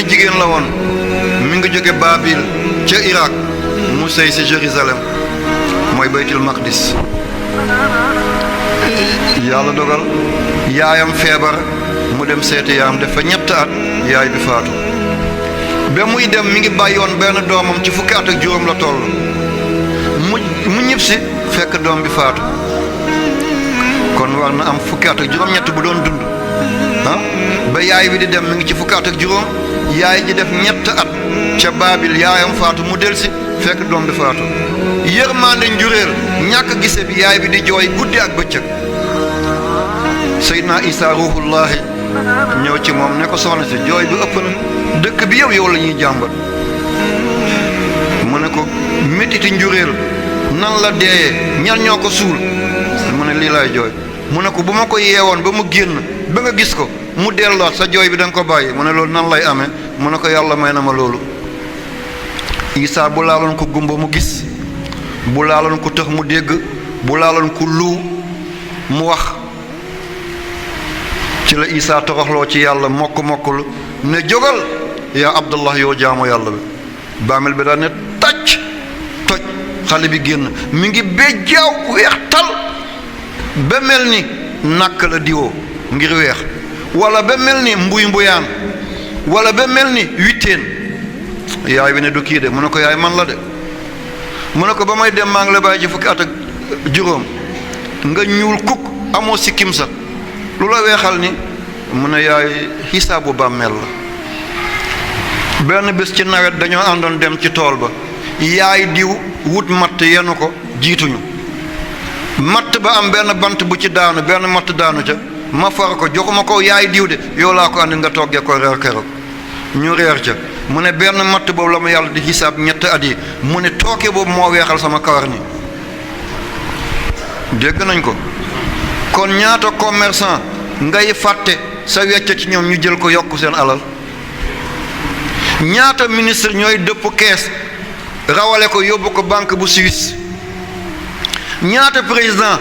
jigéen la woon mi ngi jóge Babil ca Irak mu sëy si Jérusalem mooy baytul maqdis. yàlla dogal yaayam feebar mu dem seeti yaayam def fa ñett at yaay bi faatu. ba muy dem mi ngi bàyyoon benn doomam ci fukki at ak juróom la toll mu ñib si fekk doom bi faatu. kon war na am fukki at ak juróom-ñett bu doon dund ba yaay bi di dem mi ngi ci fukki at ak juróom yaay ji def ñett at ca Baabil yaayam faatu mu delsi fekk doom bi faatu. yërmande njuréel ñàkk gise bi yaay bi di jooy guddi ak bëccëg. Seydina Isa ruhullahi ñëw ci moom ne ko soxna si jooy bi ëpp na dëkk bi yow la ñuy jàmbat. mu ne ko métiti njuréel nan la deeyee ñan ñoo ko suul mu ne lii laay jooy. mu ne ko bu ma ko yeewoon ba mu génn ba nga gis ko mu delloo sa jooy bi da nga ko bàyyi mu ne loolu nan lay amee mu ne ko yàlla may na ma loolu. Isaa bu laaloon ko gumba mu gis, bu laaloon ko tëx mu dégg, bu laaloon ko lu mu wax. ci la Isaa toroxloo ci yàlla mokk-mokklu ne jógal yaa Abdallah yow jaamu yàlla bi. bàmmeel bi daal ne tàcc toj xale bi génn mi ngi béjjaaw weex tal ba mel ni nàkk la diwoo ngir weex, wala ba mel ni mbuy mbuyaan, wala ba mel ni witteen. yaay bi ne du kii de mu ne ko yaay man la de mu ne ko ba may dem maa ngi la bàyyi ci fukki at ak juróom nga ñuul kukk amoo sikkim sa lu la weexal ni mu ne yaay xisaabu bàmmeel la. benn bés ci nawet dañoo àndoon dem ci tool ba yaay diw wut matt yenu ko jiituñu matt ba am benn bant bu ci daanu benn matt daanu ca ma far ko joxuma ko yaay diw de yow laa ko andi nga toggee ko reer keroog ñu reer ca mu ne benn matt boobu la ma yàlla di xisaab ñetti at yi mu ne tooke boobu moo weexal sama kawar ni dégg nañ ko. kon ñaata commerçant ngay fàtte sa wecc ci ñoom ñu jël ko yokk seen alal. ñaata ministre ñooy dëpp kees rawale ko yóbbu ko banque bu Suisse. ñaata président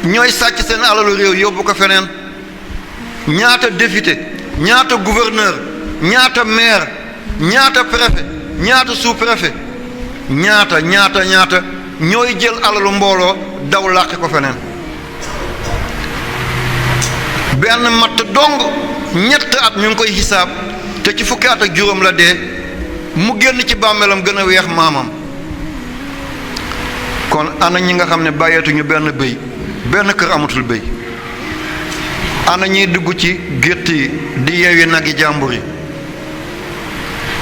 ñooy sàcc seen alalu réew yóbbu ko feneen. ñaata député ñaata gouverneur ñaata maire ñaata préfet ñaata sous-préfet ñaata ñooy jël alalu mbooloo daw làqi ko feneen. benn matt dong ñett at ñu ngi koy xisaab te ci fukki at ak juróom la dee mu génn ci bàmmeelam gën a weex maamam. kon ana ñi nga xam ne bàyyeetuñu benn bëy benn kër amatul bëy. ana ñiy dugg ci gétt yi di yeewi nag yi jàmbur yi.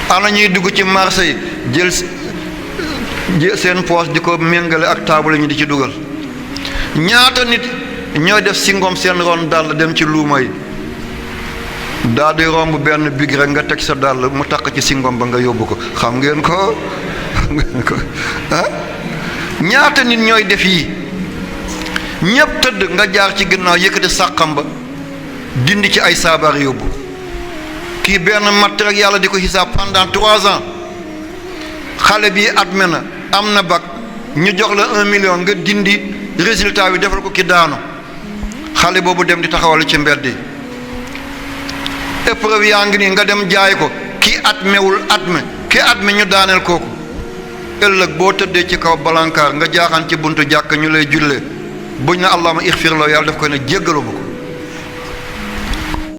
ana ñuy dugg ci marché yi jël seen poos di ko méngale ak taabal ñu di ci dugal. ñaata nit ñooy def singom seen ron dàll dem ci luuma yi daal di romb benn big rek nga teg sa dàll mu takk ci singom ba nga yóbbu ko xam ngeen ko ah ñaata nit ñooy def yi ñépp tëdd nga jaar ci ginnaaw yëkkati sàqam ba dindi ci ay saabar yóbbu. kii benn matt rek yàlla di ko xisaab pendant 3 ans. xale bi adme na am na bac ñu jox la 1 million nga dindi résultat bi defal ko ki daanu xale boobu dem di taxawal ci mbedd yi. épreuve yaa ngi nii nga dem jaay ko ki admewul adme ki adme ñu daaneel kooku. ëllëg boo tëddee ci kaw balankaar nga jaaxaan ci buntu jàkk ñu lay jullee buñ na allahumma ixfir la yàlla daf koy ne jéggalu ma ko